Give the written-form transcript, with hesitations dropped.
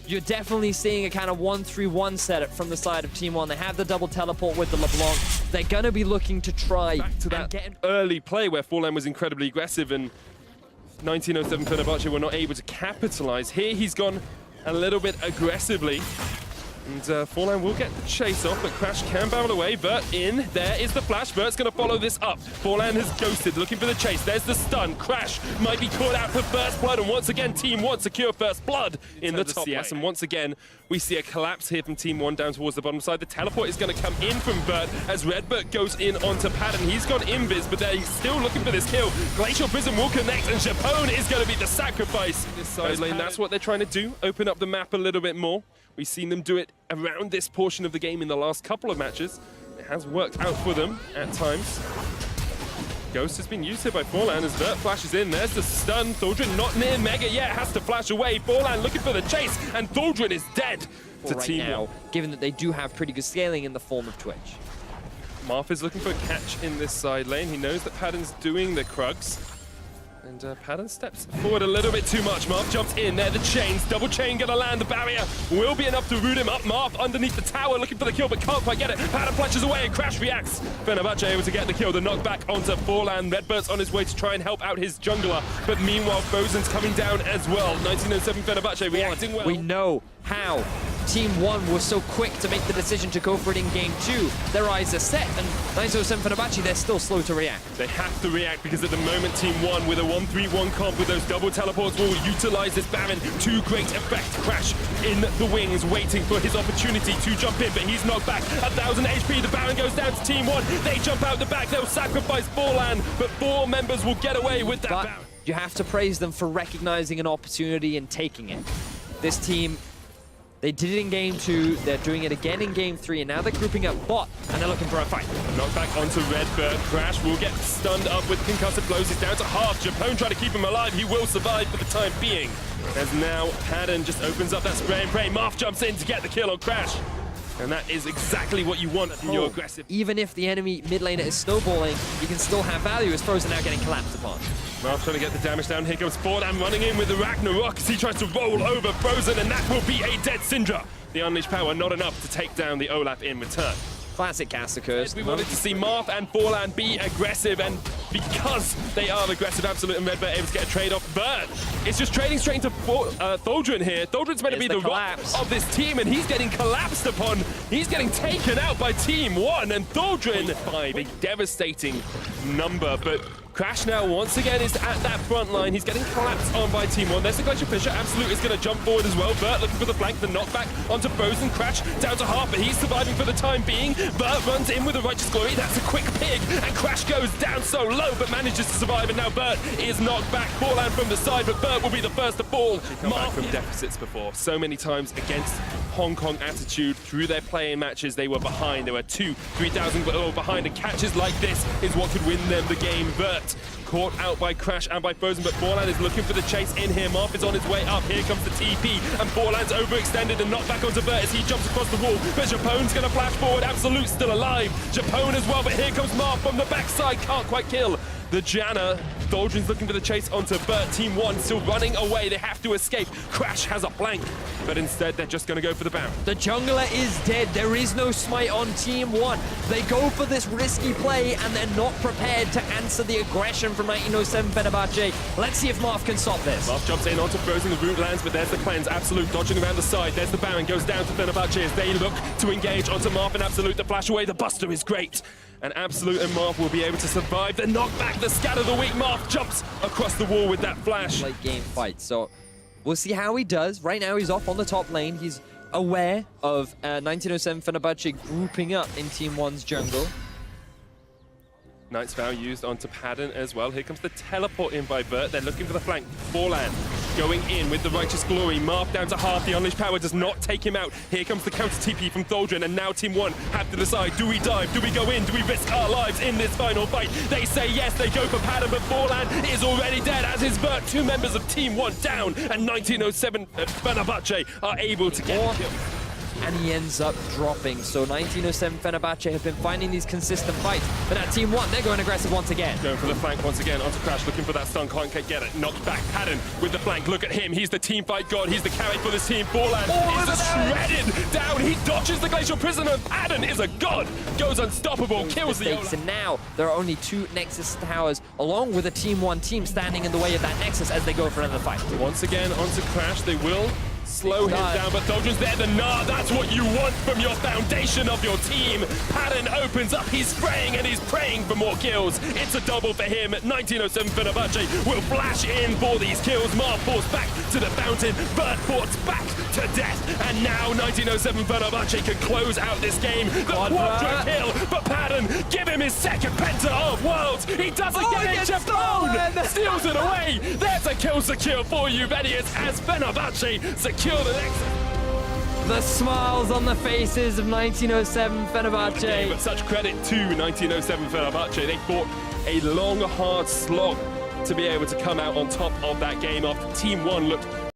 you're definitely seeing a kind of 1-3-1 setup from the side of Team 1. They have the double teleport with the LeBlanc. They're going to be looking to try back to that early play where Forlan was incredibly aggressive and 1907 Fenerbahce were not able to capitalize. Here he's gone a little bit aggressively. And Forlan will get the chase off, but Crash can barrel away. Vert in, there is the flash. Vert's going to follow this up. Forlan has ghosted, looking for the chase. There's the stun. Crash might be caught out for first blood, and once again, Team 1 secure first blood in the top CS. And once again, we see a collapse here from Team 1 down towards the bottom side. The teleport is going to come in from Vert as Redbert goes in onto Padden. He's gone invis, but they're still looking for this kill. Glacial Prism will connect, and Japone is going to be the sacrifice. This side lane, that's what they're trying to do. Open up the map a little bit more. We've seen them do it around this portion of the game in the last couple of matches. It has worked out for them at times. Ghost has been used here by Forlan as Vert flashes in. There's the stun. Thaldrin not near Mega yet, has to flash away. Forlan looking for the chase, and Thaldrin is dead to right Team now, given that they do have pretty good scaling in the form of Twitch. Marth is looking for a catch in this side lane. He knows that Padden's doing the Krugs. And Padden steps forward a little bit too much. Marth jumps in there, the chains, double chain gonna land. The barrier will be enough to root him up. Marth underneath the tower looking for the kill, but can't quite get it. Padden flashes away and Crash reacts. Fenerbahce able to get the kill. The knockback onto Forlan. Redbird's on his way to try and help out his jungler, but meanwhile Bosun's coming down as well. 1907 Fenerbahce reacting well. We know how Team 1 was so quick to make the decision to go for it in Game 2. Their eyes are set, and 1907 Fenerbahce, they're still slow to react. They have to react because at the moment Team 1 with a 1-3-1 comp with those double teleports will utilize this Baron to great effect. Crash in the wings waiting for his opportunity to jump in, but he's knocked back. 1000 HP, the Baron goes down to Team 1. They jump out the back, they'll sacrifice Forlan, but 4 members will get away with that Baron. You have to praise them for recognizing an opportunity and taking it. This team, they did it in Game 2, they're doing it again in Game 3, and now they're grouping up bot, and they're looking for a fight. Knockback onto Redbird. Crash will get stunned up with concussive blows. He's down to half. Japone trying to keep him alive. He will survive for the time being. As now Padden just opens up that spray and pray. Marth jumps in to get the kill on Crash. And that is exactly what you want from your aggressive. Even if the enemy mid laner is snowballing, you can still have value as Frozen now getting collapsed upon. Marth trying to get the damage down. Here comes Forlan running in with the Ragnarok as he tries to roll over Frozen, and that will be a dead Syndra. The unleashed power not enough to take down the Olaf in return. Classic caster curse. We wanted to see Marth and Forlan be aggressive, and because they are aggressive, Absolute and Redbird able to get a trade off. Bird is just trading straight into Thaldrin here. Thaldrin's meant to be the rock of this team, and he's getting collapsed upon. He's getting taken out by Team 1, and Thaldrin 5, a devastating number, but Crash now once again is at that front line. He's getting collapsed on by Team 1. There's the Glacier Fisher. Absolute is going to jump forward as well. Bert looking for the flank, the knockback onto Frozen. Crash down to half, but he's surviving for the time being. Bert runs in with a Righteous Glory. That's a quick pig, and Crash goes down so low, but manages to survive. And now Bert is knocked back. Forlan from the side, but Bert will be the first to fall. Come back from deficits before. So many times against Hong Kong Attitude through their playing matches, they were behind. They were 2,000-3,000 behind, and catches like this is what could win them the game. Bert caught out by Crash and by Frozen, but Forlan is looking for the chase in here. Marth is on his way up. Here comes the TP, and Forlan's overextended and knocked back onto Bert as he jumps across the wall. But Japone's going to flash forward. Absolute's still alive. Japone as well, but here comes Marth from the backside. Can't quite kill the Janna. Thaldrin's looking for the chase onto Bert. Team 1 still running away. They have to escape. Crash has a flank, but instead they're just going to go for the Baron. The jungler is dead. There is no smite on Team 1. They go for this risky play, and they're not prepared to answer the aggression from 1907 Fenerbahce. Let's see if Marth can stop this. Marth jumps in onto Frozen. The root lands, but there's the cleanse. Absolute dodging around the side. There's the Baron. Goes down to Fenerbahce as they look to engage onto Marth and Absolute. The flash away. The Buster is great. And Absolute and Marth will be able to survive the knockback, the scatter the weak. Marth jumps across the wall with that flash. Late game fight, so we'll see how he does. Right now he's off on the top lane. He's aware of 1907 Fenerbahce grouping up in Team 1's jungle. Knight's Vow used onto Padden as well. Here comes the teleport in by Bert. They're looking for the flank. Forlan going in with the Righteous Glory. Marth down to half. The Unleashed Power does not take him out. Here comes the counter TP from Thaldrin, and now Team 1 have to decide, do we dive? Do we go in? Do we risk our lives in this final fight? They say yes, they go for Padden, but Forlan is already dead, as is Bert. 2 members of Team 1 down, and 1907 Fenerbahce are able to get the kill. and he ends up dropping. So 1907 Fenerbahce have been finding these consistent fights, but at Team 1, they're going aggressive once again. Going for the flank once again, onto Crash, looking for that stun, can't get it, knocked back. Padden with the flank, look at him, he's the team fight god, he's the carry for this team. Forlan is shredded down, he dodges the Glacial Prisoner. Padden is a god, goes unstoppable, kills the Ola. And now there are only 2 Nexus towers, along with a Team 1 team standing in the way of that Nexus as they go for another fight. Once again, onto Crash, they will slow him down, but Doldren's there, the Gnar, that's what you want from your foundation of your team. Padden opens up, he's spraying and he's praying for more kills. It's a double for him. 1907 Fenerbahce will flash in for these kills. Marv forced back to the fountain, Bert forced back to death, and now 1907 Fenerbahce can close out this game. The quadra kill for Padden, give him his second penta of Worlds. He doesn't get it, Japone steals it away. There's a kill secure for you, Venius, as Fenerbahce secure the next. The smiles on the faces of 1907 Fenerbahce. But such credit to 1907 Fenerbahce. They fought a long, hard slog to be able to come out on top of that game after Team 1 looked